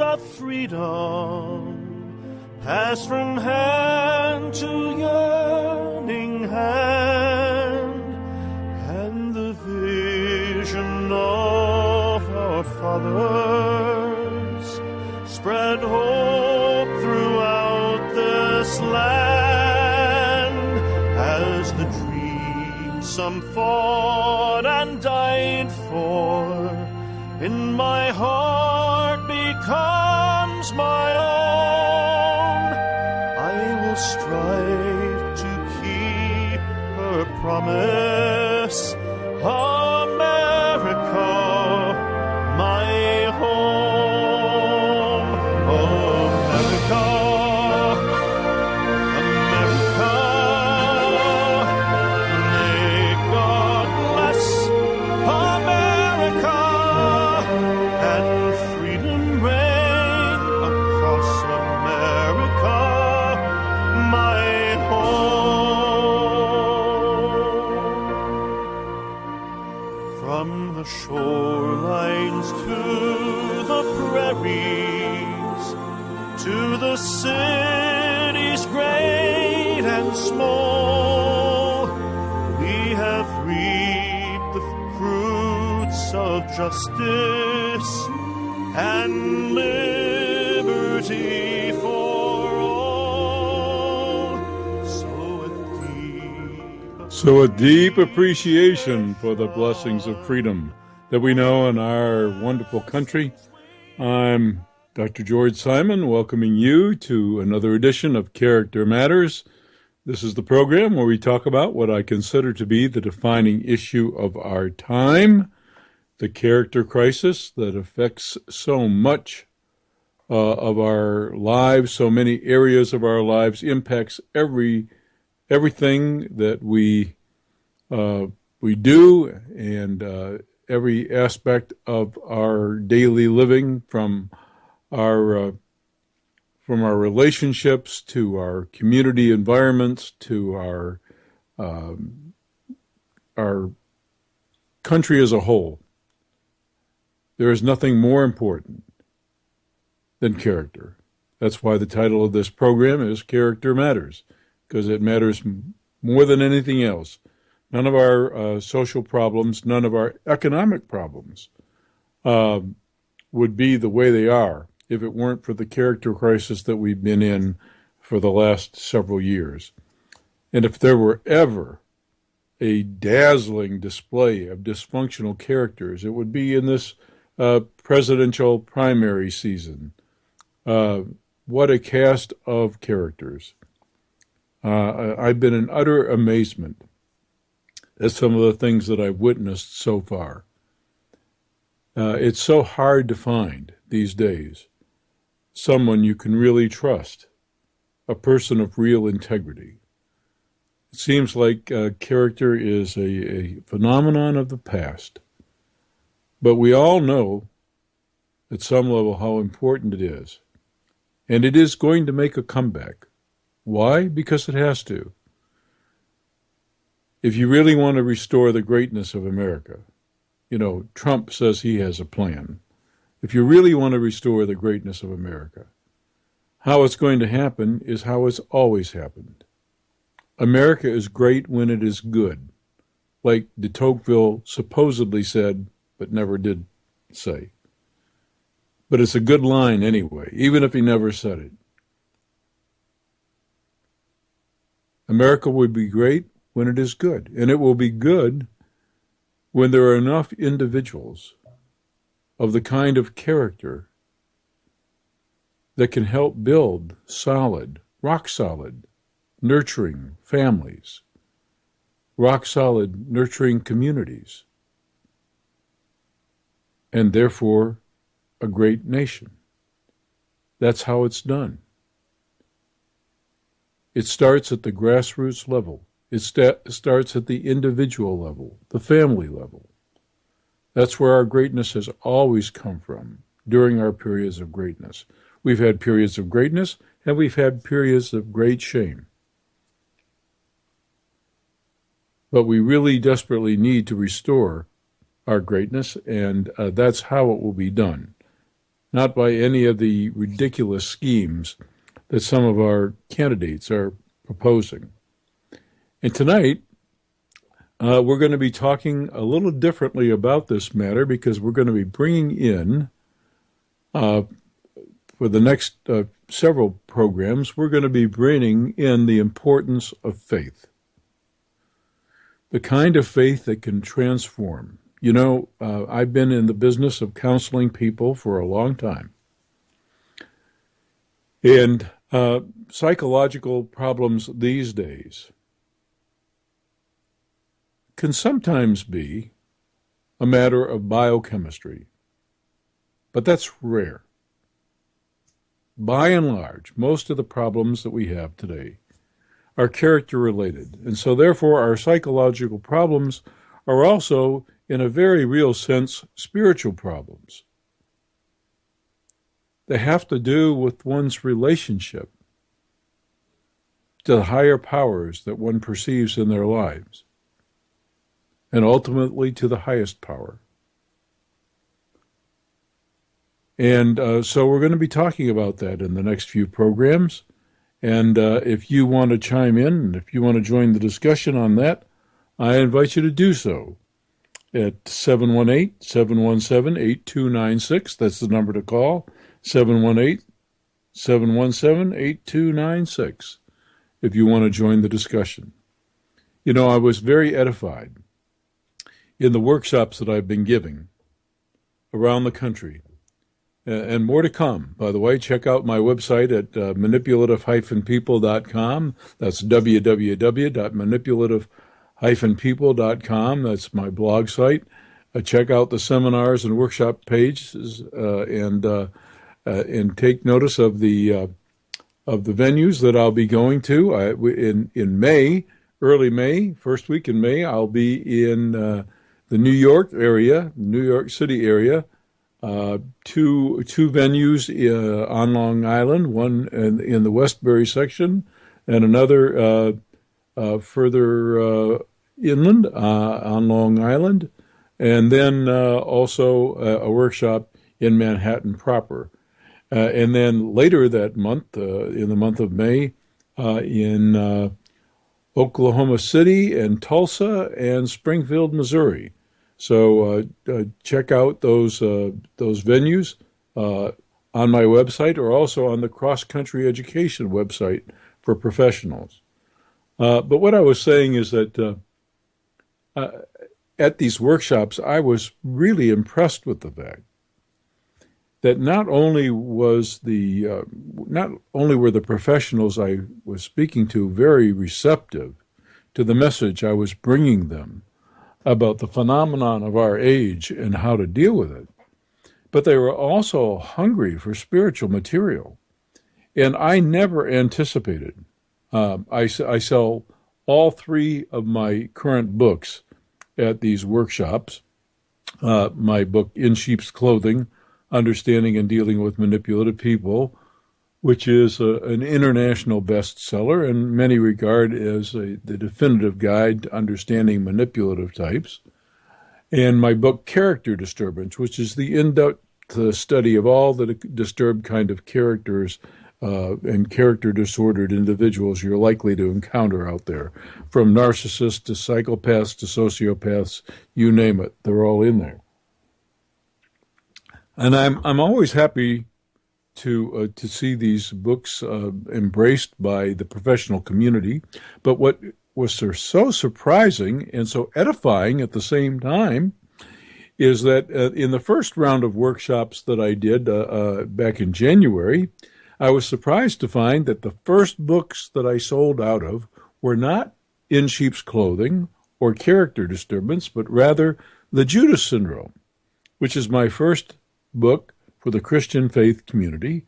of freedom pass from hand to yearning hand, and the vision of our fathers spread hope throughout this land, as the dream some fought and died for in my heart becomes my own. I will strive to keep her promise, America, my home. America, America, may God bless America, and freedom reign across America, my home. From the shorelines to the prairies, to the cities great and small, we have reaped the fruits of justice and liberty for all. So a deep appreciation for the blessings of freedom that we know in our wonderful country. I'm Dr. George Simon, welcoming you to another edition of Character Matters. This is the program where we talk about what I consider to be the defining issue of our time, the character crisis that affects so much of our lives, so many areas of our lives, impacts everything that we do, and every aspect of our daily living, from our relationships to our community environments to our country as a whole. There is nothing more important than character. That's why the title of this program is Character Matters, because it matters more than anything else. None of our social problems, none of our economic problems would be the way they are if it weren't for the character crisis that we've been in for the last several years. And if there were ever a dazzling display of dysfunctional characters, it would be in this presidential primary season. What a cast of characters. I've been in utter amazement at some of the things that I've witnessed so far. It's so hard to find these days someone you can really trust, a person of real integrity. It seems like character is a phenomenon of the past, but we all know at some level how important it is, and it is going to make a comeback. Why? Because it has to. If you really want to restore the greatness of America, Trump says he has a plan. If you really want to restore the greatness of America, how it's going to happen is how it's always happened. America is great when it is good, like de Tocqueville supposedly said, but never did say. But it's a good line anyway, even if he never said it. America will be great when it is good, and it will be good when there are enough individuals of the kind of character that can help build solid, rock-solid, nurturing families, rock-solid, nurturing communities, and therefore a great nation. That's how it's done. It starts at the grassroots level. It starts at the individual level, the family level. That's where our greatness has always come from during our periods of greatness. We've had periods of greatness, and we've had periods of great shame. But we really desperately need to restore our greatness, and that's how it will be done. not by any of the ridiculous schemes that some of our candidates are proposing. And tonight, we're going to be talking a little differently about this matter because we're going to be bringing in, for the next several programs, we're going to be bringing in the importance of faith. The kind of faith that can transform. You know, I've been in the business of counseling people for a long time. And psychological problems these days can sometimes be a matter of biochemistry, but that's rare. By and large, most of the problems that we have today are character related, and so therefore our psychological problems are also, in a very real sense, spiritual problems. They have to do with one's relationship to the higher powers that one perceives in their lives, and ultimately to the highest power. And so we're going to be talking about that in the next few programs. And if you want to chime in, and if you want to join the discussion on that, I invite you to do so at 718-717-8296. That's the number to call, 718-717-8296, if you want to join the discussion. You know, I was very edified in the workshops that I've been giving around the country. And more to come. By the way, check out my website at manipulative-people.com. That's www.manipulative-people.com. That's my blog site. Check out the seminars and workshop pages and take notice of the venues that I'll be going to. In May, early May, first week in May, I'll be in the New York City area. Two venues on Long Island, one in the Westbury section, and another further inland on Long Island, and then also a workshop in Manhattan proper. And then later that month, in the month of May, in Oklahoma City and Tulsa and Springfield, Missouri. So check out those venues on my website, or also on the Cross Country Education website for professionals. But what I was saying is that at these workshops, I was really impressed with the fact that not only were the professionals I was speaking to very receptive to the message I was bringing them about the phenomenon of our age and how to deal with it, but they were also hungry for spiritual material. And I never anticipated. I sell all three of my current books at these workshops. My book, In Sheep's Clothing, Understanding and Dealing with Manipulative People, which is an international bestseller and many regard as the definitive guide to understanding manipulative types. And my book, Character Disturbance, which is the in-depth study of all the disturbed kind of characters and character disordered individuals you're likely to encounter out there, from narcissists to psychopaths to sociopaths, you name it, they're all in there. And I'm always happy to see these books embraced by the professional community. But what was so surprising and so edifying at the same time is that in the first round of workshops that I did back in January, I was surprised to find that the first books that I sold out of were not In Sheep's Clothing or Character Disturbance, but rather The Judas Syndrome, which is my first book for the Christian faith community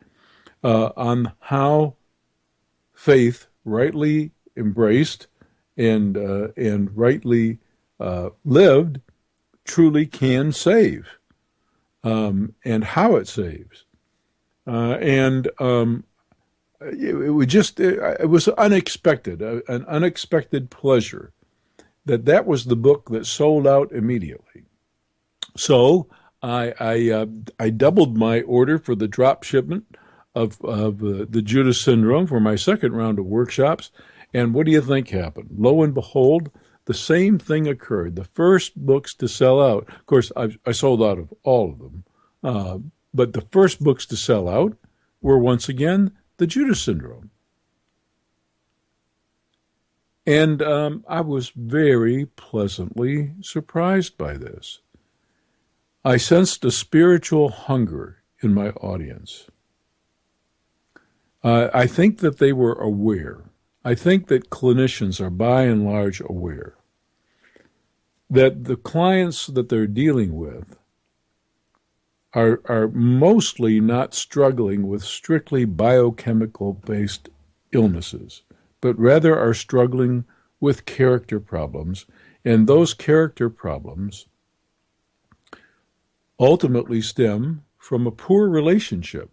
on how faith, rightly embraced and rightly lived, truly can save, and how it saves. It was unexpected, an unexpected pleasure that was the book that sold out immediately. So I doubled my order for the drop shipment of the Judas Syndrome for my second round of workshops. And what do you think happened? Lo and behold, the same thing occurred. The first books to sell out, of course, I sold out of all of them, but the first books to sell out were once again the Judas Syndrome. And I was very pleasantly surprised by this. I sensed a spiritual hunger in my audience. I think that they were aware. I think that clinicians are by and large aware that the clients that they're dealing with are mostly not struggling with strictly biochemical-based illnesses, but rather are struggling with character problems, and those character problems ultimately stem from a poor relationship.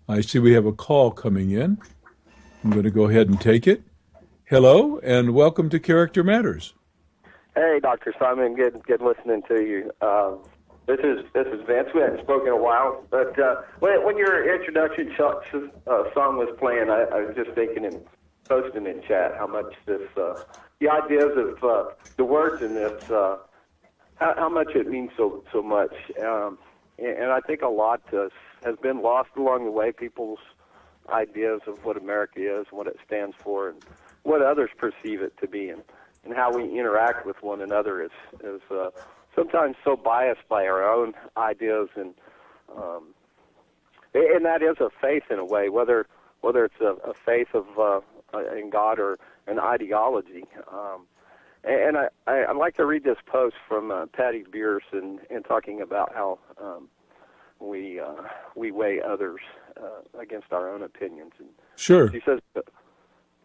I see we have a call coming in. I'm going to go ahead and take it. Hello, and welcome to Character Matters. Hey, Dr. Simon, good listening to you. This is Vince. We haven't spoken in a while, but when your introduction song was playing, I was just thinking and posting in chat how much this, the ideas of the words in this, how much it means so much, and I think a lot has been lost along the way. People's ideas of what America is, what it stands for, and what others perceive it to be, and how we interact with one another is sometimes so biased by our own ideas, and that is a faith in a way, whether it's a faith of in God or an ideology. And I'd like to read this post from Patty Beers and talking about how we weigh others against our own opinions. And sure. She says,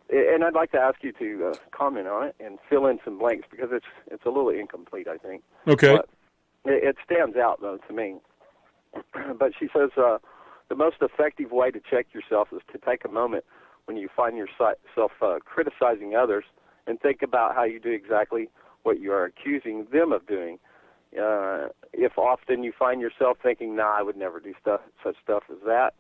and I'd like to ask you to comment on it and fill in some blanks because it's a little incomplete, I think. Okay. But it stands out, though, to me. But she says, the most effective way to check yourself is to take a moment when you find yourself criticizing others and think about how you do exactly what you are accusing them of doing. If often you find yourself thinking, nah, I would never do such stuff as that,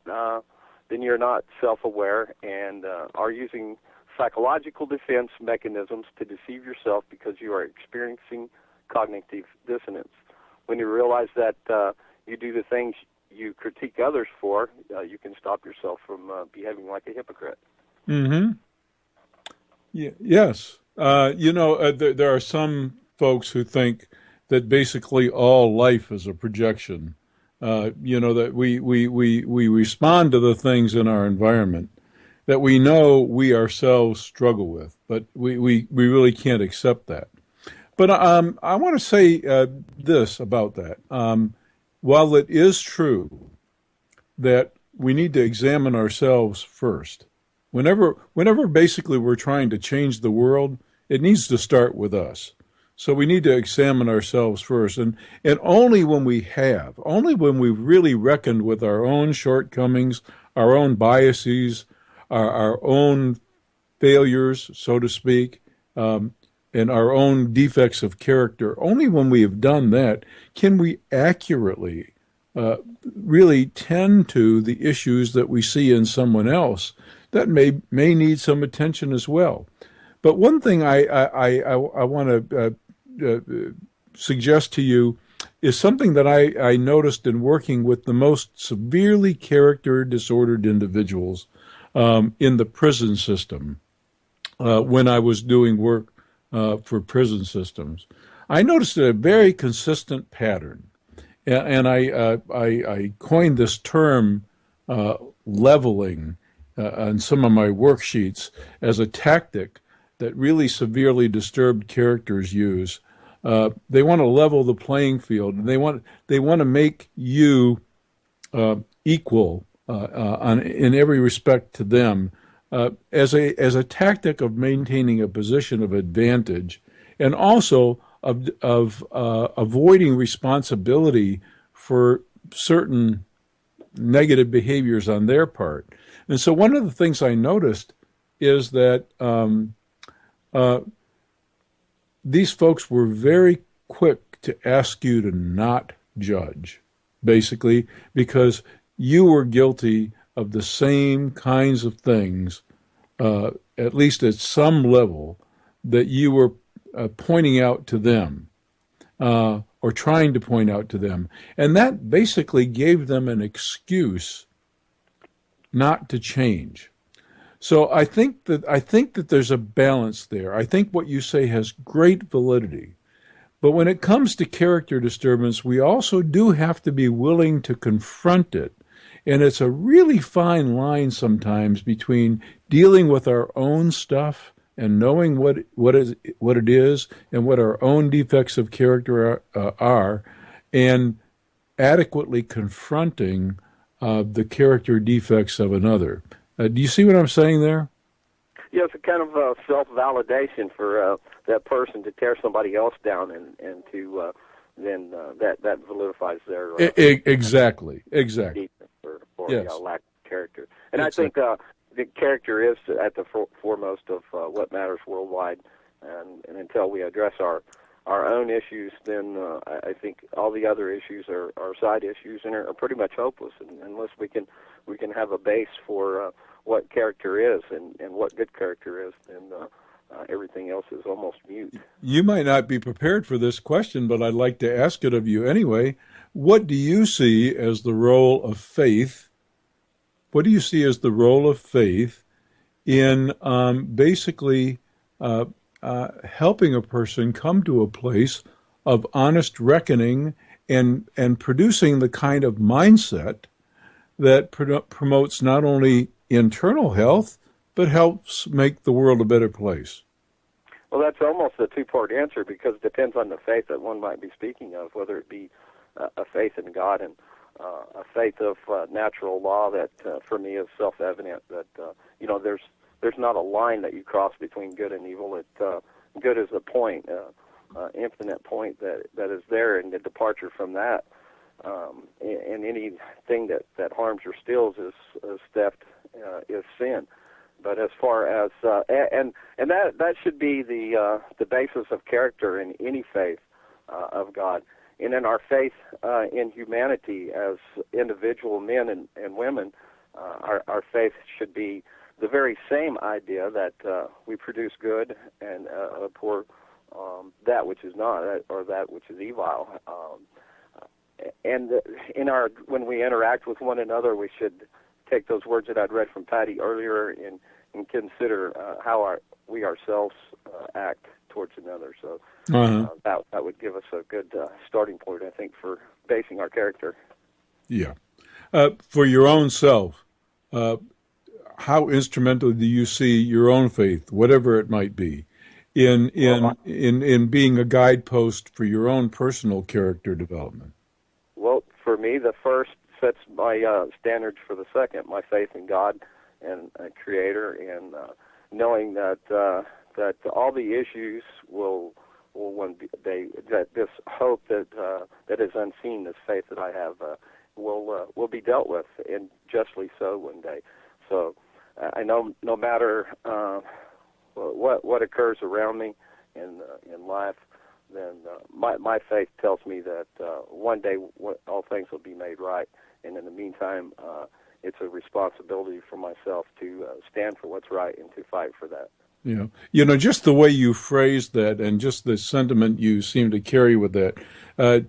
then you're not self-aware and are using psychological defense mechanisms to deceive yourself because you are experiencing cognitive dissonance. When you realize that you do the things you critique others for, you can stop yourself from behaving like a hypocrite. Mm-hmm. Yeah, yes. There are some folks who think that basically all life is a projection. That we respond to the things in our environment that we know we ourselves struggle with, but we really can't accept that. But I want to say this about that. While it is true that we need to examine ourselves first, whenever basically we're trying to change the world, it needs to start with us. So we need to examine ourselves first. And only when we've really reckoned with our own shortcomings, our own biases, our own failures, so to speak, and our own defects of character, only when we have done that can we accurately really tend to the issues that we see in someone else that may need some attention as well. But one thing I want to suggest to you is something that I noticed in working with the most severely character disordered individuals in the prison system when I was doing work for prison systems. I noticed a very consistent pattern, and I coined this term leveling on some of my worksheets as a tactic that really severely disturbed characters use. They want to level the playing field, and they want to make you equal in every respect to them as a tactic of maintaining a position of advantage, and also of avoiding responsibility for certain negative behaviors on their part. And so one of the things I noticed is that these folks were very quick to ask you to not judge, basically, because you were guilty of the same kinds of things, at least at some level, that you were pointing out to them, or trying to point out to them. And that basically gave them an excuse not to change. So I think that there's a balance there. I think what you say has great validity. But when it comes to character disturbance, we also do have to be willing to confront it. And it's a really fine line sometimes between dealing with our own stuff and knowing what it is and what our own defects of character are, and adequately confronting the character defects of another. Do you see what I'm saying there? Yeah, it's a kind of self-validation for that person to tear somebody else down, and to then that validifies their exactly. or Yes. lack of character. And Exactly. I think the character is at the foremost of what matters worldwide, and until we address our own issues, then I think all the other issues are side issues and are pretty much hopeless, unless we can have a base for what character is and what good character is, then everything else is almost mute. You might not be prepared for this question, but I'd like to ask it of you anyway. What do you see as the role of faith? What do you see as the role of faith in basically helping a person come to a place of honest reckoning and producing the kind of mindset that promotes not only internal health, but helps make the world a better place? Well, that's almost a two-part answer, because it depends on the faith that one might be speaking of, whether it be a faith in God and a faith of natural law that, for me, is self-evident. That there's not a line that you cross between good and evil. Good is a point, infinite point that is there, and the departure from that, and anything that harms or steals is theft, is sin. But as far as and that should be the basis of character in any faith of God. And in our faith in humanity as individual men and women, our faith should be the very same idea that we produce good and abhor that which is not, or that which is evil. And when we interact with one another, we should take those words that I'd read from Patty earlier and consider how we ourselves act towards another. So that would give us a good starting point, I think, for basing our character. Yeah. For your own self, how instrumental do you see your own faith, whatever it might be, in being a guidepost for your own personal character development? Well, for me, the first sets my standards for the second, my faith in God and Creator, and knowing that all the issues will one day, that this hope that is unseen, this faith that I have, will be dealt with, and justly so one day. So I know no matter what occurs around me in life, then my faith tells me that one day all things will be made right. And in the meantime, it's a responsibility for myself to stand for what's right and to fight for that. Yeah. Just the way you phrased that and just the sentiment you seem to carry with that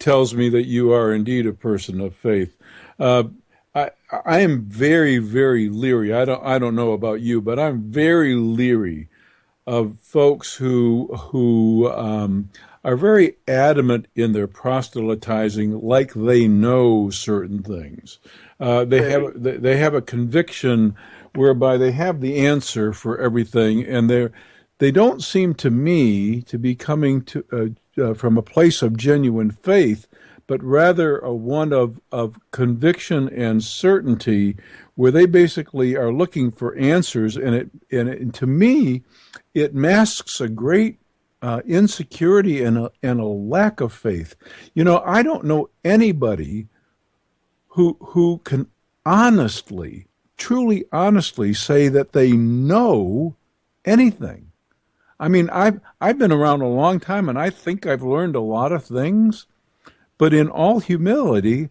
tells me that you are indeed a person of faith. I am very, very leery. I don't know about you, but I'm very leery of folks who are very adamant in their proselytizing, like they know certain things. They have a conviction whereby they have the answer for everything, and they don't seem to me to be coming to from a place of genuine faith, but rather a one of conviction and certainty, where they basically are looking for answers, and to me, it masks a great insecurity and a lack of faith. I don't know anybody who can truly honestly say that they know anything. I mean, I've been around a long time, and I think I've learned a lot of things. But in all humility,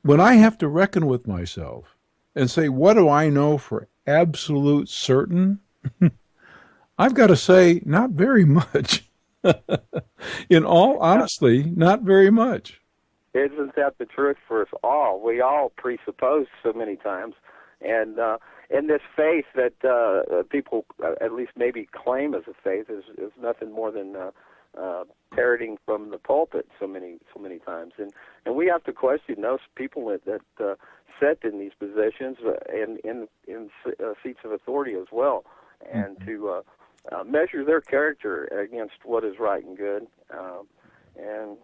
when I have to reckon with myself and say, what do I know for absolute certain? I've got to say, not very much. In all honesty, not very much. Isn't that the truth for us all? We all presuppose so many times, and in this faith that people at least maybe claim as a faith is nothing more than parroting from the pulpit so many times, and we have to question those people that sit in these positions and in seats of authority as well, and to measure their character against what is right and good, and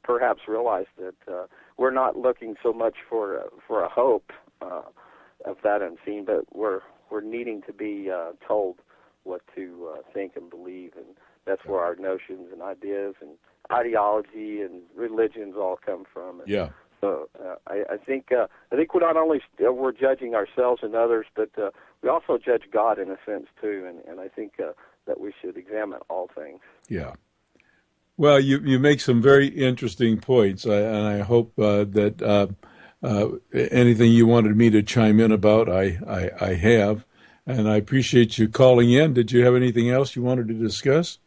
perhaps realize that we're not looking so much for a hope of that unseen, but we're needing to be told what to think and believe, and that's where our notions and ideas and ideology and religions all come from. And Yeah. so I think we're not only we're judging ourselves and others, but we also judge God in a sense too, and I think that we should examine all things. Yeah. Well, you make some very interesting points, and I hope that anything you wanted me to chime in about, I have, and I appreciate you calling in. Did you have anything else you wanted to discuss?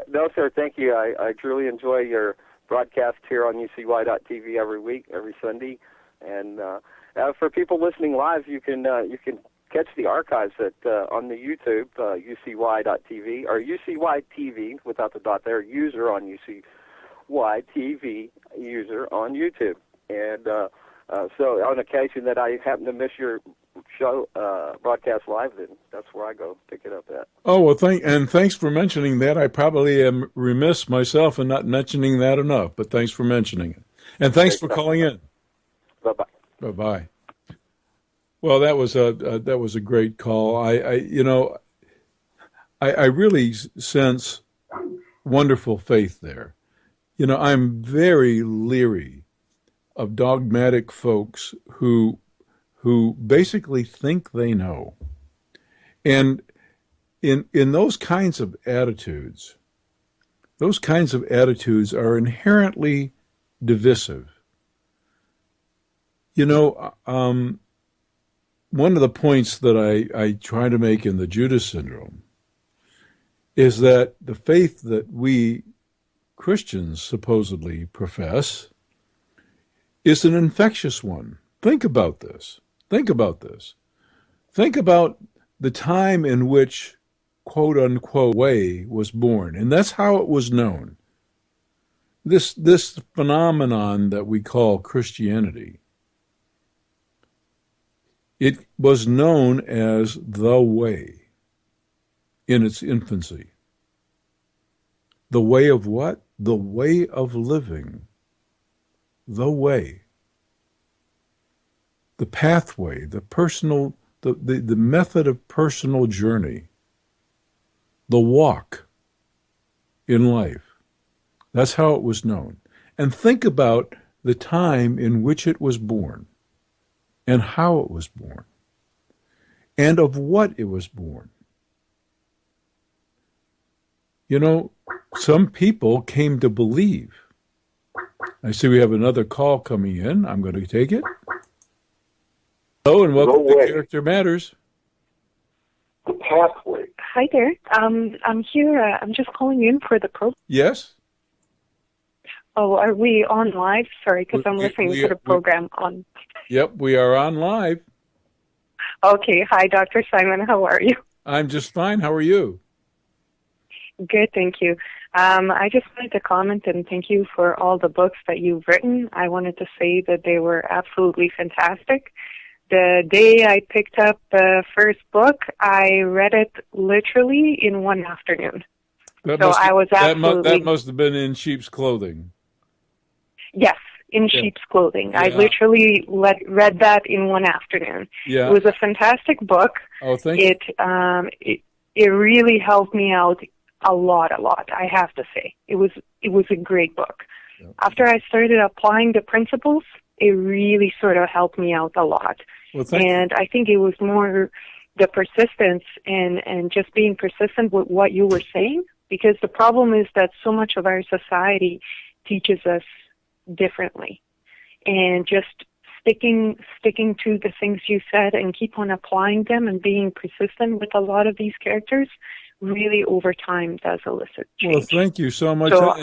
No, sir. Thank you. I truly enjoy your broadcast here on UCY.TV every week, every Sunday, and for people listening live, you can catch the archives on the YouTube, UCY.TV, or UCY.TV, without the dot there, user on UCY.TV, user on YouTube. And so on occasion that I happen to miss your show, broadcast live, then that's where I go pick it up at. Oh, well, thanks for mentioning that. I probably am remiss myself in not mentioning that enough, but thanks for mentioning it. And thanks for calling in. Bye-bye. Bye-bye. Well, that was a great call. I really sense wonderful faith there. I'm very leery of dogmatic folks who basically think they know. And in those kinds of attitudes are inherently divisive. One of the points that I try to make in the Judas Syndrome is that the faith that we Christians supposedly profess is an infectious one. Think about this. Think about the time in which, quote unquote, way was born. And that's how it was known. This phenomenon that we call Christianity, it was known as the way in its infancy. The way of what? The way of living. The way. The pathway, the personal, the method of personal journey. The walk in life. That's how it was known. And think about the time in which it was born, and how it was born, and of what it was born. Some people came to believe. I see we have another call coming in. I'm going to take it. Hello, and welcome to Character Matters. The pathway. Hi there. I'm here. I'm just calling in for the program. Yes? Oh, are we on live? Sorry, because I'm listening to the program on. Yep, we are on live. Okay. Hi, Dr. Simon. How are you? I'm just fine. How are you? Good, thank you. I just wanted to comment and thank you for all the books that you've written. I wanted to say that they were absolutely fantastic. The day I picked up the first book, I read it literally in one afternoon. That must have been in sheep's clothing. Yes, in sheep's clothing. Yeah. I literally read that in one afternoon. Yeah. It was a fantastic book. Oh, thank you. It really helped me out a lot, I have to say. It was a great book. Yeah. After I started applying the principles, it really sort of helped me out a lot. Well, and I think it was more the persistence and just being persistent with what you were saying, because the problem is that so much of our society teaches us differently, and just sticking to the things you said and keep on applying them and being persistent with a lot of these characters really over time does elicit change. Well, thank you so much. So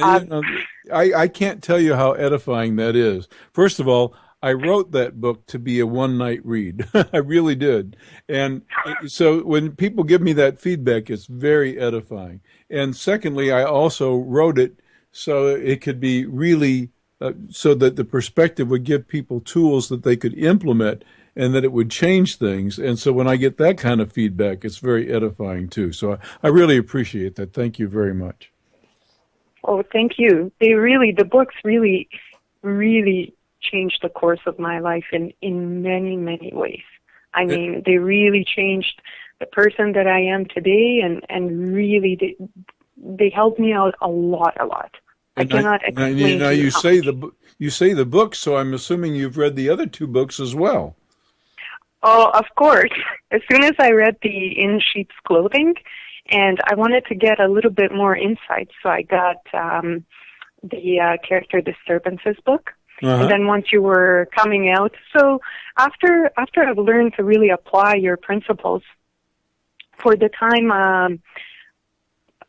I can't tell you how edifying that is. First of all, I wrote that book to be a one-night read. I really did. And so when people give me that feedback, it's very edifying. And secondly, I also wrote it so it could be really, so that the perspective would give people tools that they could implement and that it would change things. And so when I get that kind of feedback, it's very edifying too. So I really appreciate that. Thank you very much. Oh, thank you. The books really, really changed the course of my life in many, many ways. I mean, they really changed the person that I am today, and really they helped me out a lot. I cannot explain. Now you say the books, so I'm assuming you've read the other two books as well. Oh, of course. As soon as I read the In Sheep's Clothing, and I wanted to get a little bit more insight, so I got the Character Disturbances book. Uh-huh. And then once you were coming out, so after I've learned to really apply your principles, for the time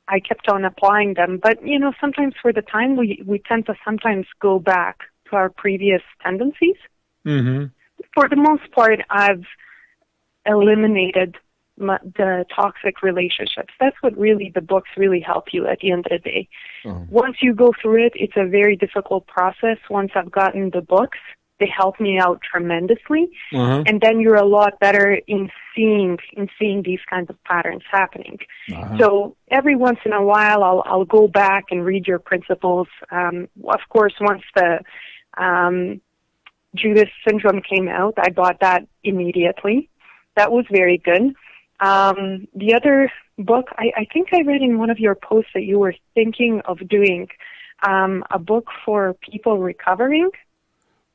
I kept on applying them. But sometimes for the time we tend to sometimes go back to our previous tendencies. Mm-hmm. For the most part, I've eliminated the toxic relationships. That's what really the books really help you at the end of the day. Uh-huh. Once you go through it, it's a very difficult process. Once I've gotten the books, they help me out tremendously. Uh-huh. And then you're a lot better in seeing these kinds of patterns happening. Uh-huh. So every once in a while, I'll go back and read your principles. Of course, once the Judas Syndrome came out, I bought that immediately. That was very good. The other book, I think I read in one of your posts that you were thinking of doing a book for people recovering.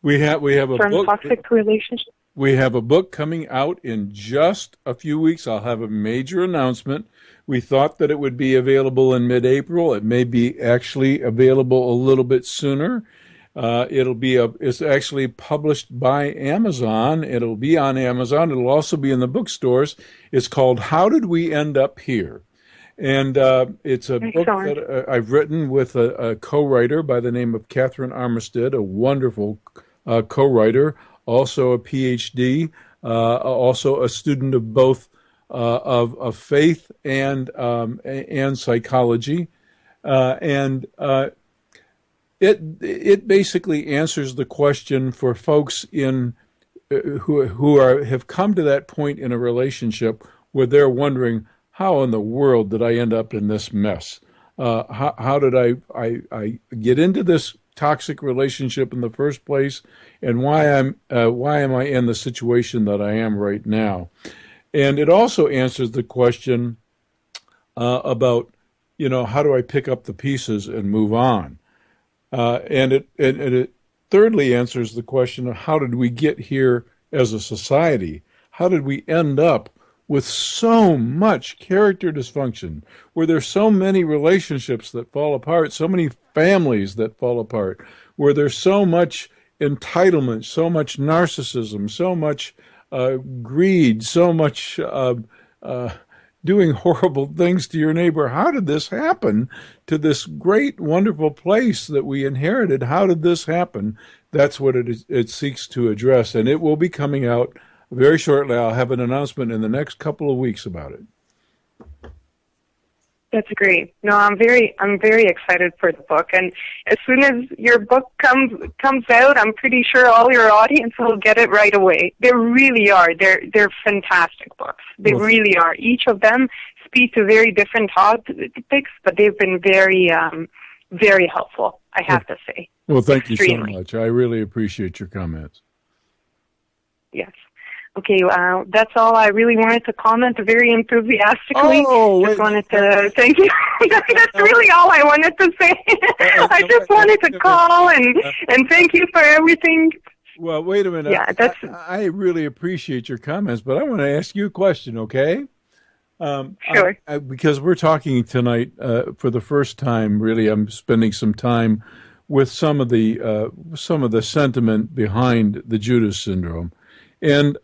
We have a from book. Toxic relationships. We have a book coming out in just a few weeks. I'll have a major announcement. We thought that it would be available in mid-April. It may be actually available a little bit sooner. It's actually published by Amazon. It'll be on Amazon. It'll also be in the bookstores. It's called How Did We End Up Here? And it's a book that I've written with a co-writer by the name of Catherine Armistead, a wonderful co-writer, also a PhD, also a student of both of faith and psychology, and it basically answers the question for folks who have come to that point in a relationship where they're wondering, how in the world did I end up in this mess? How did I get into this toxic relationship in the first place, and why am I in the situation that I am right now? And it also answers the question about, how do I pick up the pieces and move on? And it thirdly answers the question of how did we get here as a society? How did we end up with so much character dysfunction, where there's so many relationships that fall apart, so many families that fall apart, where there's so much entitlement, so much narcissism, so much greed, so much doing horrible things to your neighbor? How did this happen to this great, wonderful place that we inherited? How did this happen? That's what it seeks to address, and it will be coming out very shortly. I'll have an announcement in the next couple of weeks about it. That's great. No, I'm very excited for the book, and as soon as your book comes out, I'm pretty sure all your audience will get it right away. They really are. They're fantastic books. They really are. Each of them speak to very different topics, but they've been very, very helpful, I have to say. Well, thank Extremely. you so much. I really appreciate your comments. Yes. Okay, that's all I really wanted to comment very enthusiastically. Just wanted to thank you. That's really all I wanted to say. I just wanted to call and thank you for everything. Well, wait a minute. Yeah, that's I really appreciate your comments, but I want to ask you a question, okay? sure. Because we're talking tonight for the first time. Really, I'm spending some time with some of the sentiment behind the Judas syndrome. And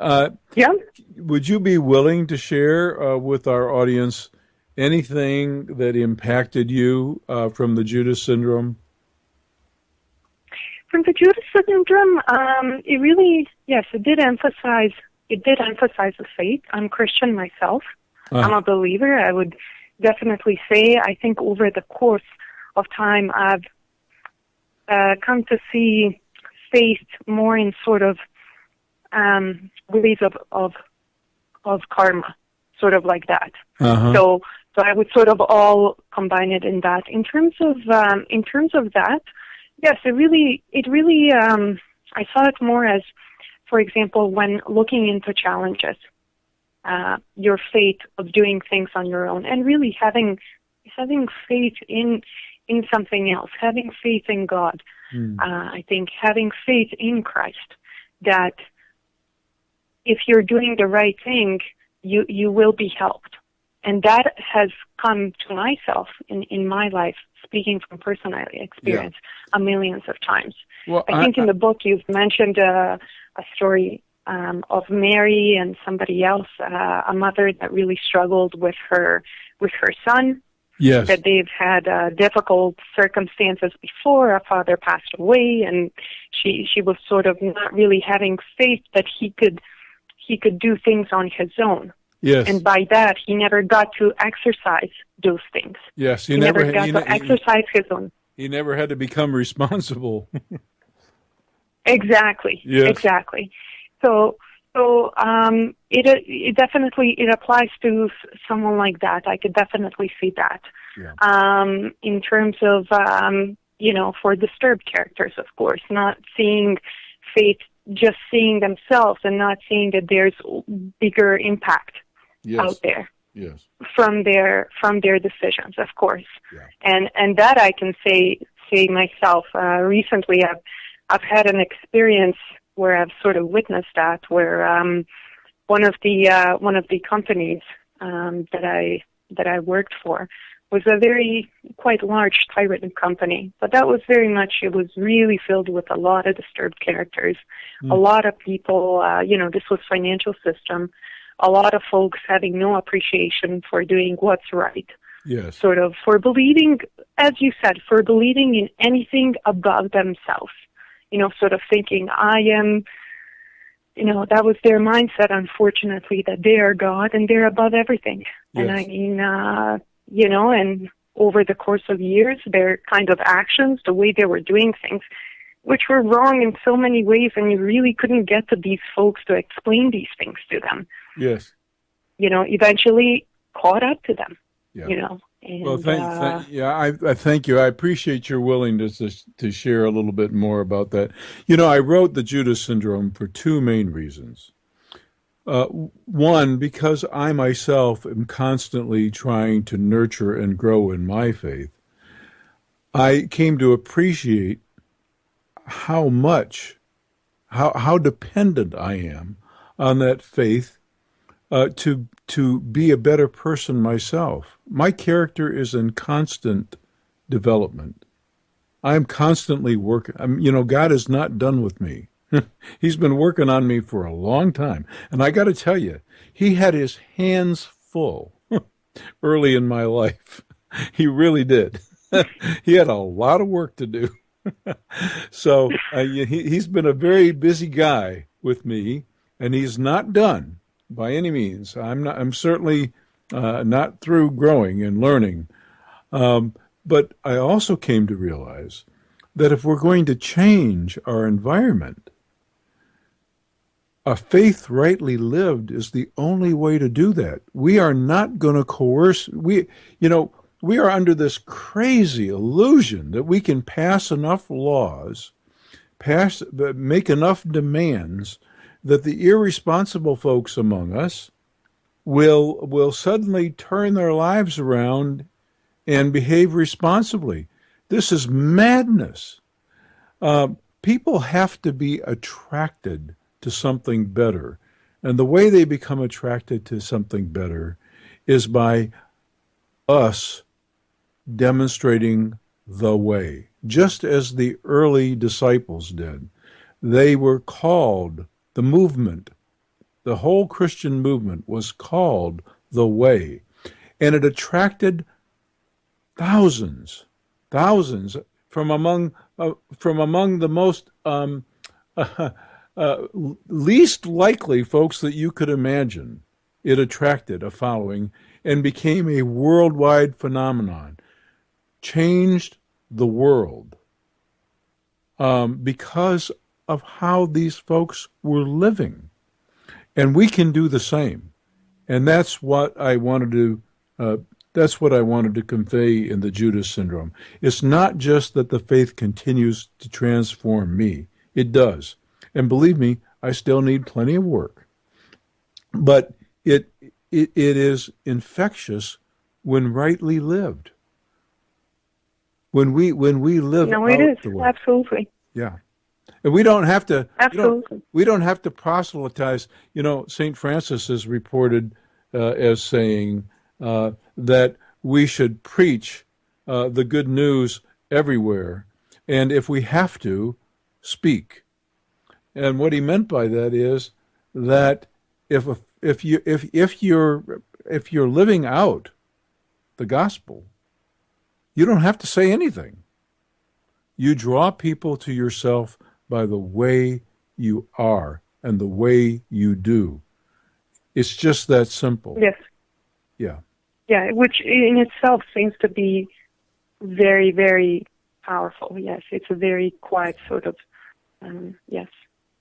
Yeah. would you be willing to share with our audience anything that impacted you from the Judas syndrome? From the Judas syndrome, it really, yes, it did emphasize the faith. I'm Christian myself. I'm a believer. I would definitely say, I think over the course of time, I've come to see faith more in sort of ways of karma, sort of like that. Uh-huh. So I would sort of all combine it in that. In terms of that, yes, it really I saw it more as, for example, when looking into challenges, your faith of doing things on your own, and really having faith in something else, having faith in God. I think having faith in Christ, that if you're doing the right thing, you will be helped. And that has come to myself in my life, speaking from personal experience, millions of times. Well, I think in the book you've mentioned a story of Mary and somebody else, a mother that really struggled with her son. Yes. That they've had difficult circumstances before. A father passed away, and she was sort of not really having faith that he could do things on his own. Yes. And by that, he never got to exercise those things. Yes. He never got to exercise his own. He never had to become responsible. Exactly. Yes. Exactly. So it definitely applies to someone like that. I could definitely see that. Yeah. In terms of for disturbed characters, of course, not seeing faith, just seeing themselves and not seeing that there's bigger impact out there. Yes. From their decisions, of course. Yeah. And that I can say myself. Recently, I've had an experience where I've sort of witnessed that, where one of the companies that I worked for was a quite large typewritten company, but that was it was really filled with a lot of disturbed characters, a lot of people, this was financial system, a lot of folks having no appreciation for doing what's right. Yes. Sort of for believing, as you said, for believing in anything above themselves. Sort of thinking, I am, that was their mindset, unfortunately, that they are God and they're above everything. Yes. And I mean, and over the course of years, their kind of actions, the way they were doing things, which were wrong in so many ways, and you really couldn't get to these folks to explain these things to them. Yes. Eventually caught up to them, Yeah. And, Well, I thank you. I appreciate your willingness to share a little bit more about that. I wrote the Judas syndrome for two main reasons. One, because I myself am constantly trying to nurture and grow in my faith. I came to appreciate how dependent I am on that faith to be a better person myself. My character is in constant development. I'm constantly working. God is not done with me. He's been working on me for a long time. And I got to tell you, he had his hands full early in my life. He really did. He had a lot of work to do. So he's been a very busy guy with me, and he's not done by any means. I'm certainly not through growing and learning. But I also came to realize that if we're going to change our environment, a faith rightly lived is the only way to do that. We are not going to coerce. We are under this crazy illusion that we can pass enough laws, make enough demands that the irresponsible folks among us will suddenly turn their lives around and behave responsibly. This is madness. people have to be attracted to something better. And the way they become attracted to something better is by us demonstrating the way, just as the early disciples did. They were called, the movement, the whole Christian movement was called the way. And it attracted thousands from among the most least likely folks that you could imagine. It attracted a following and became a worldwide phenomenon, changed the world because of how these folks were living. And we can do the same. And that's what I wanted to convey in the Judas syndrome. It's not just that the faith continues to transform me. It does. And believe me, I still need plenty of work. But it is infectious when rightly lived. When we live No, out it is. the way. Absolutely. Yeah. And we don't have to Absolutely. we don't have to proselytize. St. Francis is reported as saying that we should preach the good news everywhere, and if we have to, speak. And what he meant by that is that if you're living out the gospel, you don't have to say anything. You draw people to yourself by the way you are and the way you do. It's just that simple. Yes. Yeah. Yeah, which in itself seems to be very, very powerful. Yes, it's a very quiet sort of, yes.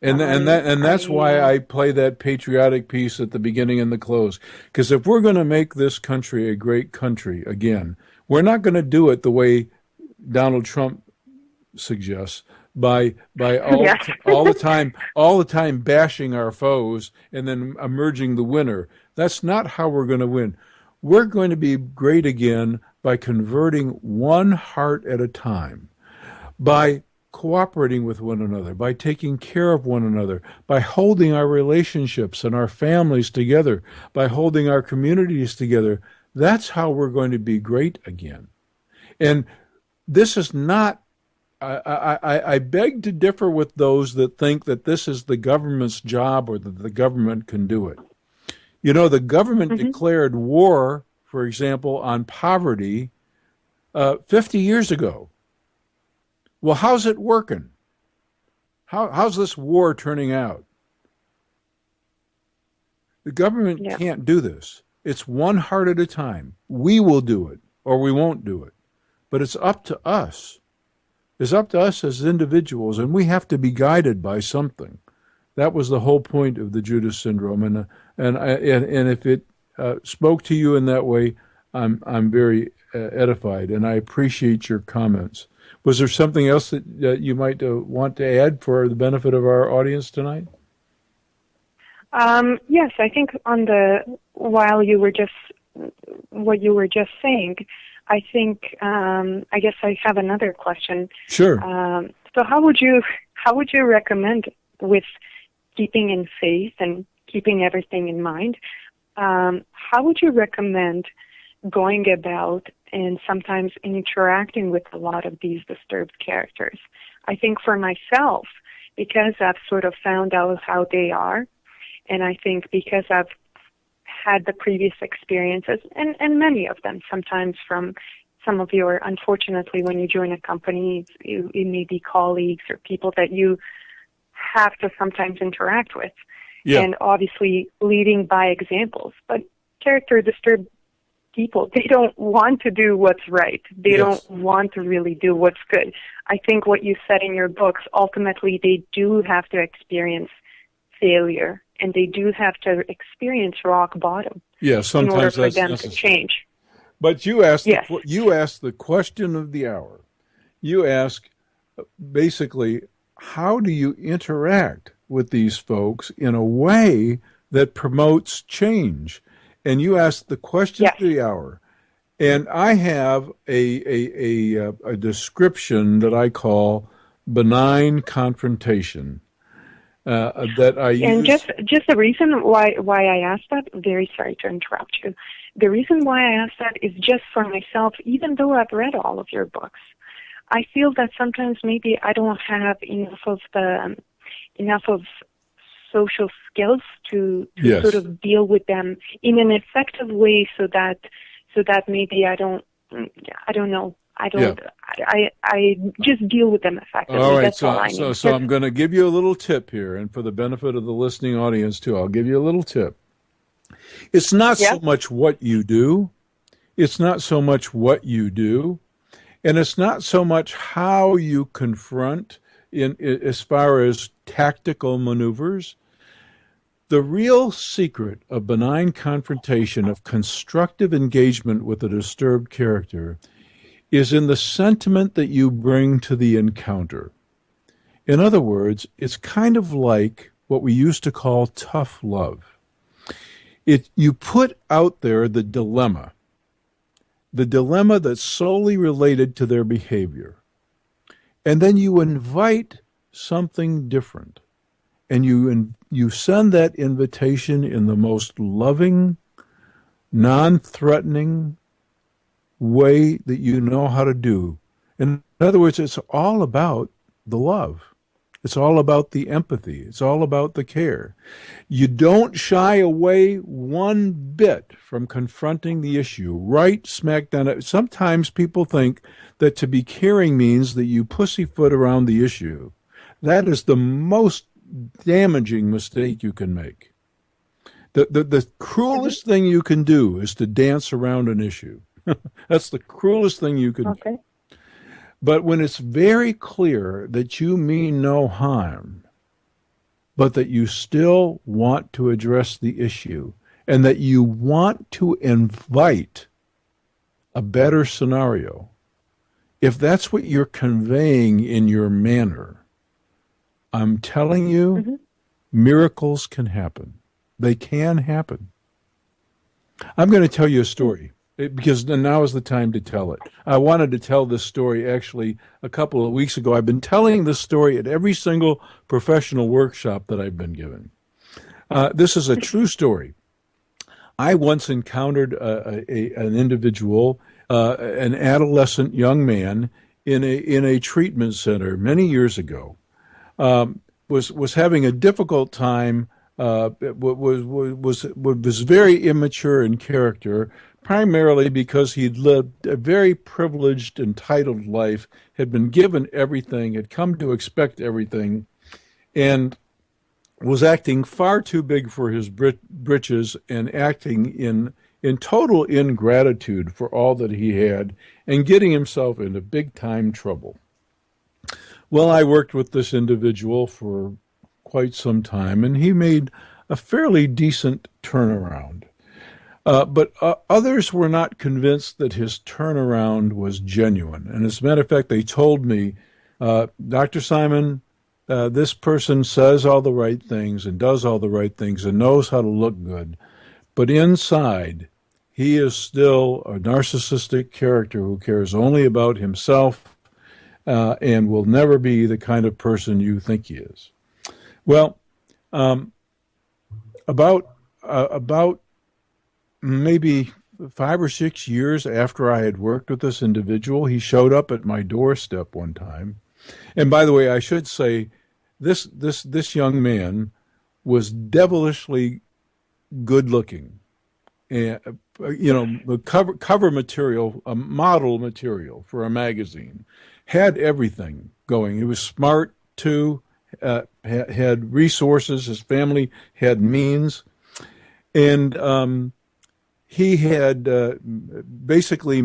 And that's why I play that patriotic piece at the beginning and the close. Because if we're going to make this country a great country again, we're not going to do it the way Donald Trump suggests by all the time bashing our foes and then emerging the winner. That's not how we're going to win. We're going to be great again by converting one heart at a time, by cooperating with one another, by taking care of one another, by holding our relationships and our families together, by holding our communities together. That's how we're going to be great again. And this is not, I beg to differ with those that think that this is the government's job or that the government can do it. The government declared war, for example, on poverty 50 years ago. Well, how's it working? How's this war turning out? The government can't do this. It's one heart at a time. We will do it or we won't do it. But it's up to us. It's up to us as individuals, and we have to be guided by something. That was the whole point of the Judas syndrome, and if it spoke to you in that way, I'm very edified, and I appreciate your comments. Was there something else that you might want to add for the benefit of our audience tonight? Yes, I think what you were just saying, I think I guess I have another question. Sure. So how would you recommend, with keeping in faith and keeping everything in mind, how would you recommend going about and sometimes interacting with a lot of these disturbed characters? I think for myself, because I've sort of found out how they are, and I think because I've had the previous experiences, and many of them, sometimes from some of your, unfortunately, when you join a company, it may be colleagues or people that you have to sometimes interact with. Yeah. And obviously leading by examples. But character disturbed people, they don't want to do what's right. They don't want to really do what's good. I think what you said in your books, ultimately they do have to experience failure, and they do have to experience rock bottom Sometimes in order for that's them necessary. to change. But you asked the question of the hour. You ask basically, how do you interact with these folks in a way that promotes change? And you asked the question of the hour. And I have a description that I call benign confrontation that I use. And just the reason why I asked that, very sorry to interrupt you. The reason why I asked that is just for myself, even though I've read all of your books. I feel that sometimes maybe I don't have enough of social skills to Yes. sort of deal with them in an effective way, so that maybe I don't know. I just deal with them effectively. All right, That's all I need. so I'm going to give you a little tip here, and for the benefit of the listening audience too, I'll give you a little tip. It's not so much what you do. It's not so much what you do, and it's not so much how you confront as far as tactical maneuvers. The real secret of benign confrontation, of constructive engagement with a disturbed character, is in the sentiment that you bring to the encounter. In other words, it's kind of like what we used to call tough love. You put out there the dilemma that's solely related to their behavior, and then you invite something different, and you send that invitation in the most loving, non-threatening way that you know how to do. In other words, it's all about the love. It's all about the empathy. It's all about the care. You don't shy away one bit from confronting the issue right smack down. Sometimes people think that to be caring means that you pussyfoot around the issue. That is the most damaging mistake you can make. The cruelest thing you can do is to dance around an issue. That's the cruelest thing you could do. But when it's very clear that you mean no harm, but that you still want to address the issue and that you want to invite a better scenario, if that's what you're conveying in your manner, I'm telling you, miracles can happen. They can happen. I'm going to tell you a story, because now is the time to tell it. I wanted to tell this story actually a couple of weeks ago. I've been telling this story at every single professional workshop that I've been given. This is a true story. I once encountered an individual, an adolescent young man, in a treatment center many years ago. Was having a difficult time. Was very immature in character, primarily because he'd lived a very privileged, entitled life, had been given everything, had come to expect everything, and was acting far too big for his britches and acting in total ingratitude for all that he had and getting himself into big-time trouble. Well, I worked with this individual for quite some time, and he made a fairly decent turnaround. But others were not convinced that his turnaround was genuine. And as a matter of fact, they told me, Dr. Simon, this person says all the right things and does all the right things and knows how to look good, but inside, he is still a narcissistic character who cares only about himself and will never be the kind of person you think he is. Well, about maybe 5 or 6 years after I had worked with this individual, he showed up at my doorstep one time. And by the way, I should say, this young man was devilishly good looking. And, the cover material, a model material for a magazine, had everything going. He was smart too. Had resources, his family had means, and he had basically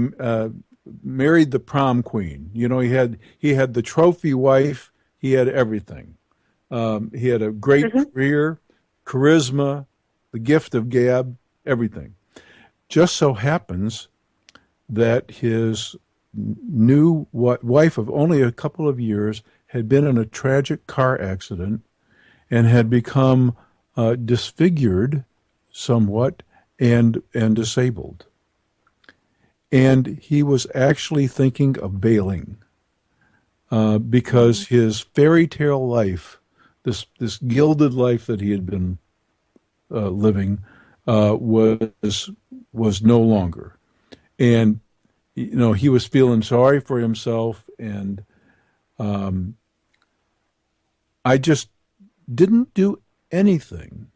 married the prom queen. He had the trophy wife, he had everything. He had a great career, charisma, the gift of gab, everything. Just so happens that his new wife of only a couple of years had been in a tragic car accident and had become disfigured somewhat and disabled. And he was actually thinking of bailing. because his fairy tale life, this gilded life that he had been living, was no longer, and he was feeling sorry for himself, and I just didn't do anything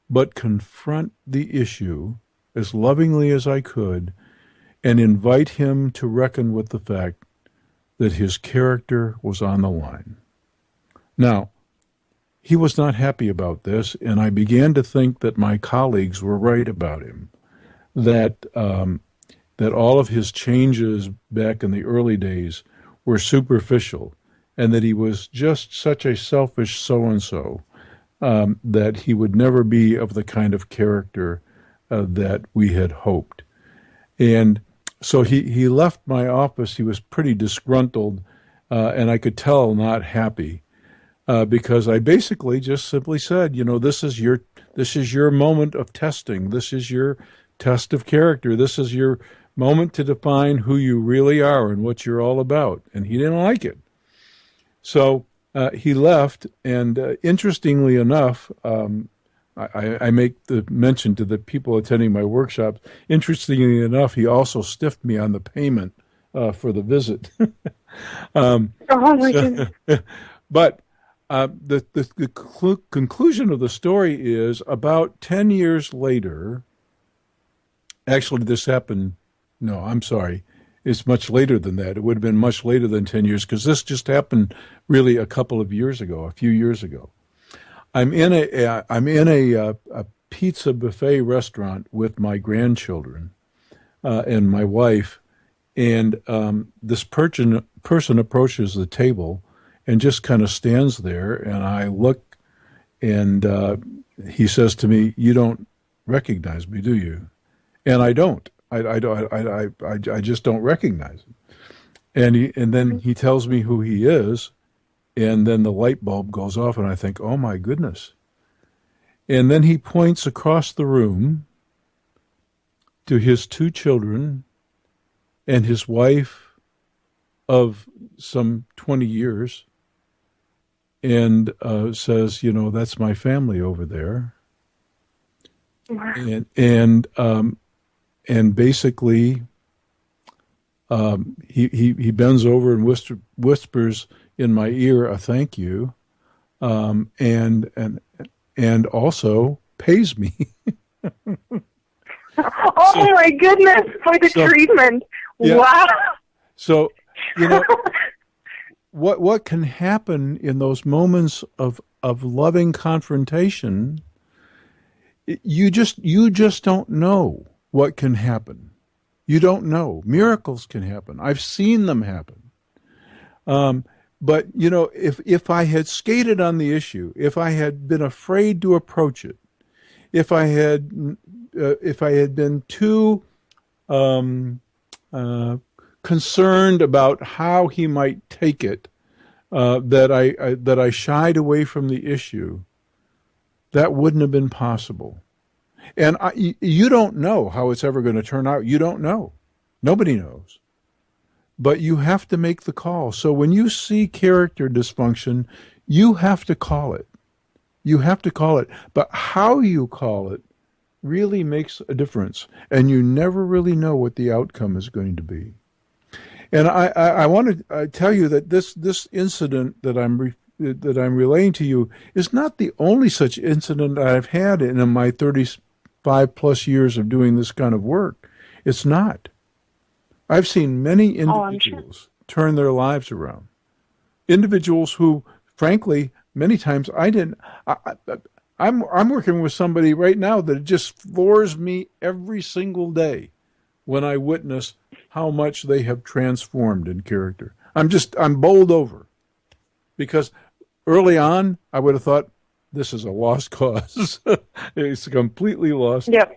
but confront the issue as lovingly as I could and invite him to reckon with the fact that his character was on the line. Now, he was not happy about this, and I began to think that my colleagues were right about him, that all of his changes back in the early days were superficial, and that he was just such a selfish so-and-so that he would never be of the kind of character that we had hoped. And so he left my office. He was pretty disgruntled, and I could tell not happy, because I basically just simply said, this is your moment of testing. This is your test of character. This is your moment to define who you really are and what you're all about. And he didn't like it. So he left, and interestingly enough, I make the mention to the people attending my workshops. Interestingly enough, he also stiffed me on the payment for the visit. Oh my goodness! But the conclusion of the story is about 10 years later. Actually, this happened. No, I'm sorry. It's much later than that. It would have been much later than 10 years, because this just happened really a few years ago. I'm in a pizza buffet restaurant with my grandchildren and my wife, and this person approaches the table and just kind of stands there, and I look, and he says to me, "You don't recognize me, do you?" And I don't. I just don't recognize him. And then he tells me who he is, and then the light bulb goes off, and I think, oh my goodness. And then he points across the room to his two children and his wife of some 20 years and says, that's my family over there. Wow. And basically, he bends over and whispers in my ear a thank you, and also pays me. My goodness, for the treatment! Yeah. Wow. So what can happen in those moments of loving confrontation? You just don't know what can happen. You don't know. Miracles can happen. I've seen them happen. But if I had skated on the issue, if I had been afraid to approach it, if I had been too concerned about how he might take it, that I shied away from the issue, that wouldn't have been possible. And you don't know how it's ever going to turn out. You don't know. Nobody knows. But you have to make the call. So when you see character dysfunction, you have to call it. You have to call it. But how you call it really makes a difference. And you never really know what the outcome is going to be. And I want to tell you that this incident that I'm relaying to you is not the only such incident I've had in my 35 plus years of doing this kind of work. It's not. I've seen many individuals turn their lives around. Individuals who, frankly, many times I didn't. I'm working with somebody right now that just floors me every single day when I witness how much they have transformed in character. I'm bowled over, because early on I would have thought this is a lost cause. It's a completely lost cause.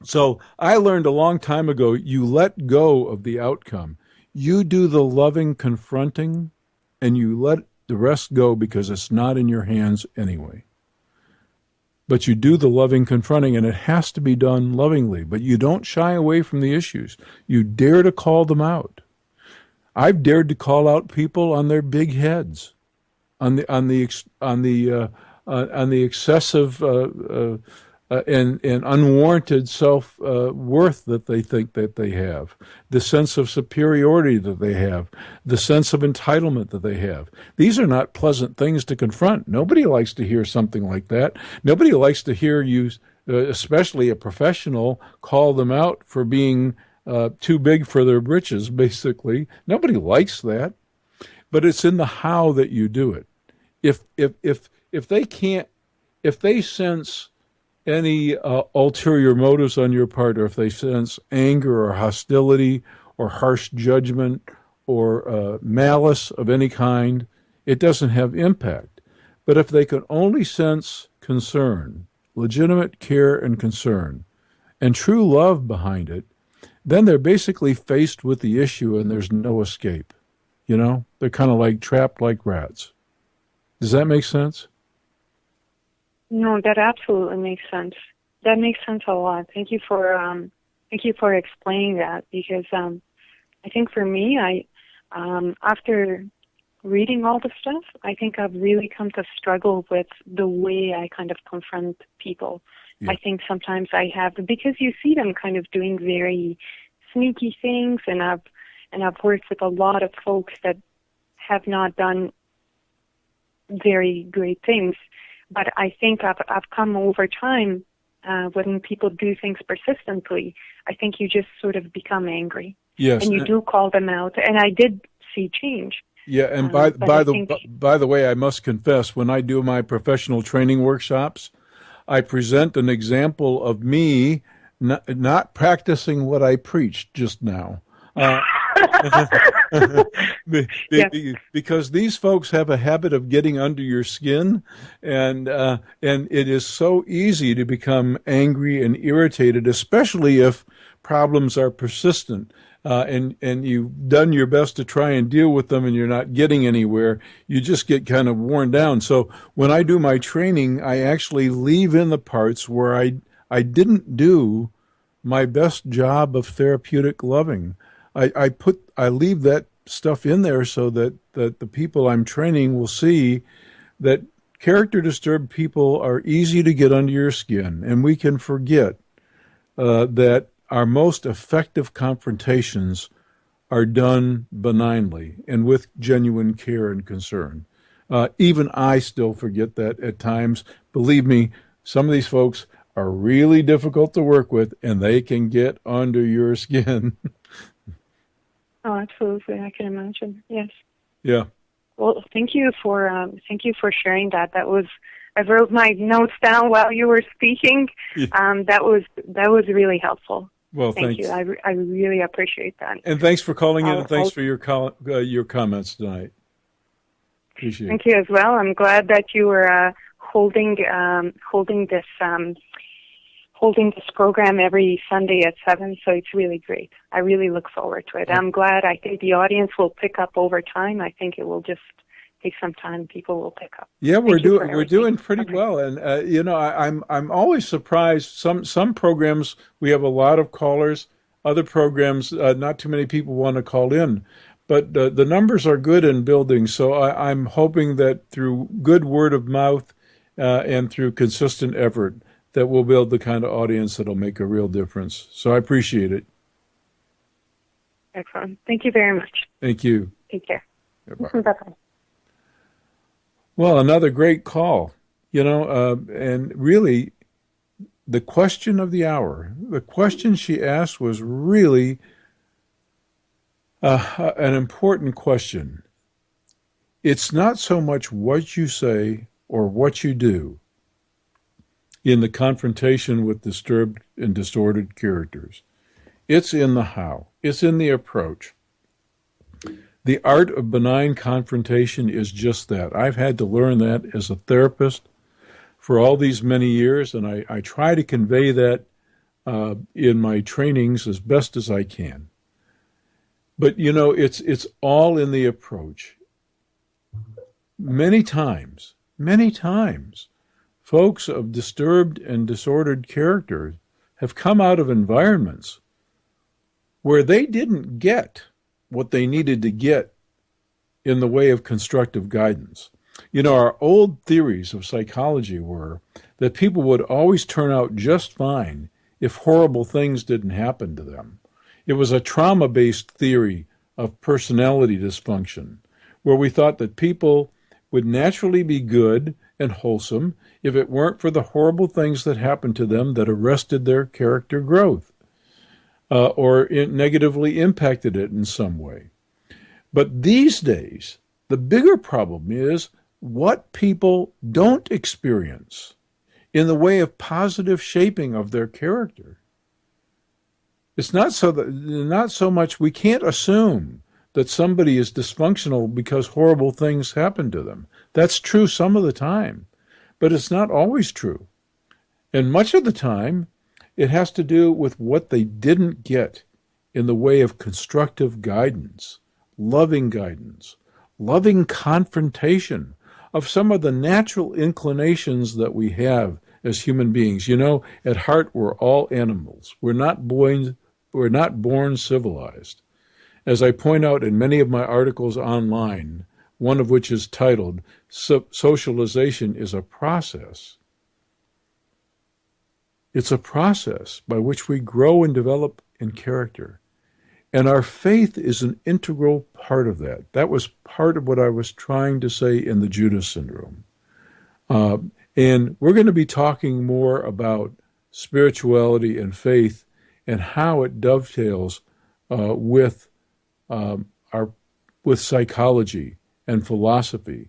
So I learned a long time ago, you let go of the outcome. You do the loving confronting, and you let the rest go because it's not in your hands anyway. But you do the loving confronting, and it has to be done lovingly. But you don't shy away from the issues. You dare to call them out. I've dared to call out people on their big heads, on the excessive and unwarranted self worth that they think that they have, the sense of superiority that they have, the sense of entitlement that they have. These are not pleasant things to confront. Nobody likes to hear something like that. Nobody likes to hear you, especially a professional, call them out for being too big for their britches, basically. Nobody likes that. But it's in the how that you do it. If they can't, if they sense any ulterior motives on your part, or if they sense anger or hostility or harsh judgment or malice of any kind, it doesn't have impact. But if they can only sense concern, legitimate care and concern, and true love behind it, then they're basically faced with the issue and there's no escape. You know, they're kind of like trapped like rats. Does that make sense? No, that absolutely makes sense. That makes sense a lot. Thank you for explaining that, because I think for me, after reading all the stuff, I think I've really come to struggle with the way I kind of confront people. Yeah. I think sometimes I have, because you see them kind of doing very sneaky things, and I've worked with a lot of folks that have not done very great things. But I think I've come over time, when people do things persistently, I think you just sort of become angry. Yes. And you do call them out. And I did see change. Yeah, and by the way, I must confess, when I do my professional training workshops, I present an example of me not practicing what I preached just now. Because these folks have a habit of getting under your skin, and it is so easy to become angry and irritated, especially if problems are persistent, and you've done your best to try and deal with them and you're not getting anywhere. You just get kind of worn down. So when I do my training, I actually leave in the parts where I didn't do my best job of therapeutic loving. I leave that stuff in there so that the people I'm training will see that character disturbed people are easy to get under your skin, and we can forget that our most effective confrontations are done benignly and with genuine care and concern. Even I still forget that at times. Believe me, some of these folks are really difficult to work with, and they can get under your skin. Oh, absolutely. I can imagine. Yes. Yeah. Well, thank you for sharing that. I wrote my notes down while you were speaking. Yeah. That was really helpful. Well, thank you. I really appreciate that. And thanks for calling in, and thanks for your comments tonight. Appreciate it. Thank you as well. I'm glad that you were holding this program every Sunday at 7, so it's really great. I really look forward to it. I'm glad. I think the audience will pick up over time. I think it will just take some time. People will pick up. Yeah, we're doing pretty well, and I'm always surprised. Some programs we have a lot of callers. Other programs, not too many people want to call in, but the numbers are good in building. So I'm hoping that through good word of mouth and through consistent effort, that we'll build the kind of audience that'll make a real difference. So I appreciate it. Excellent. Thank you very much. Thank you. Take care. Bye-bye. Bye-bye. Well, another great call, and really the question of the hour, the question she asked was really an important question. It's not so much what you say or what you do in the confrontation with disturbed and distorted characters. It's in the how. It's in the approach. The art of benign confrontation is just that. I've had to learn that as a therapist for all these many years, and I try to convey that in my trainings as best as I can. But, it's all in the approach. Many times, folks of disturbed and disordered characters have come out of environments where they didn't get what they needed to get in the way of constructive guidance. You know, our old theories of psychology were that people would always turn out just fine if horrible things didn't happen to them. It was a trauma-based theory of personality dysfunction, where we thought that people would naturally be good and wholesome if it weren't for the horrible things that happened to them that arrested their character growth or it negatively impacted it in some way. But these days, the bigger problem is what people don't experience in the way of positive shaping of their character. It's not so much we can't assume that somebody is dysfunctional because horrible things happen to them. That's true some of the time, but it's not always true. And much of the time, it has to do with what they didn't get in the way of constructive guidance, loving confrontation of some of the natural inclinations that we have as human beings. You know, at heart, we're all animals. We're not born civilized. As I point out in many of my articles online, one of which is titled, Socialization is a Process. It's a process by which we grow and develop in character. And our faith is an integral part of that. That was part of what I was trying to say in the Judas syndrome. And we're going to be talking more about spirituality and faith and how it dovetails with psychology and philosophy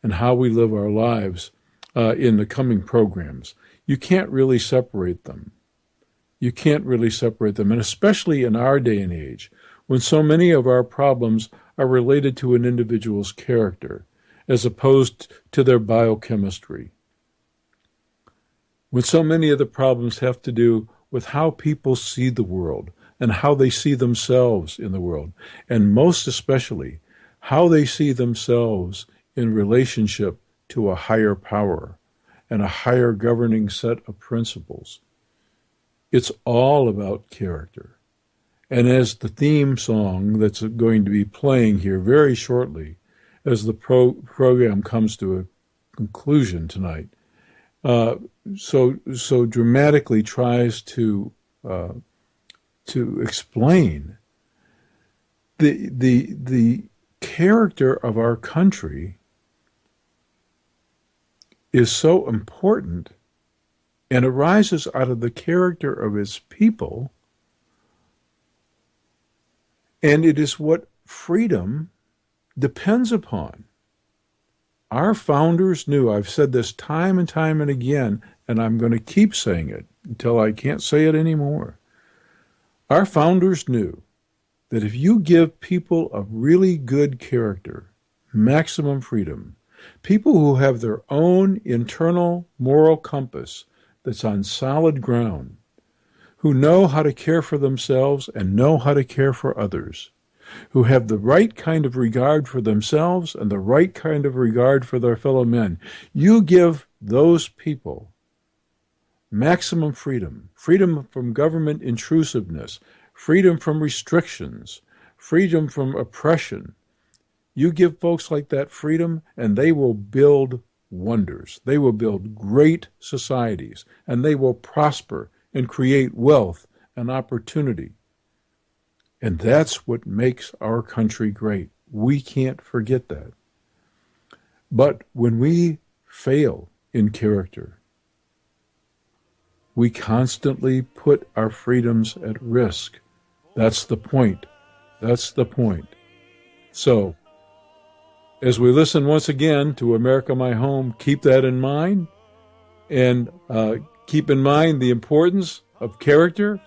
and how we live our lives in the coming programs. You can't really separate them. And especially in our day and age, when so many of our problems are related to an individual's character, as opposed to their biochemistry. When so many of the problems have to do with how people see the world and how they see themselves in the world, and most especially, how they see themselves in relationship to a higher power and a higher governing set of principles. It's all about character. And as the theme song that's going to be playing here very shortly, as the program comes to a conclusion tonight, so dramatically tries to explain the character of our country is so important and arises out of the character of its people, and it is what freedom depends upon. Our founders knew, I've said this time and time and again, and I'm going to keep saying it until I can't say it anymore. Our founders knew that if you give people a really good character, maximum freedom, people who have their own internal moral compass that's on solid ground, who know how to care for themselves and know how to care for others, who have the right kind of regard for themselves and the right kind of regard for their fellow men. You give those people maximum freedom, freedom from government intrusiveness, freedom from restrictions, freedom from oppression. You give folks like that freedom, and they will build wonders. They will build great societies, and they will prosper and create wealth and opportunity. And that's what makes our country great. We can't forget that. But when we fail in character, we constantly put our freedoms at risk. That's the point. So, as we listen once again to America My Home, keep that in mind, and keep in mind the importance of character.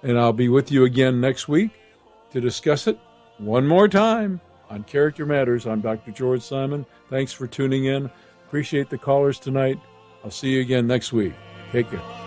And I'll be with you again next week to discuss it one more time on Character Matters. I'm Dr. George Simon. Thanks for tuning in. Appreciate the callers tonight. I'll see you again next week. Take care.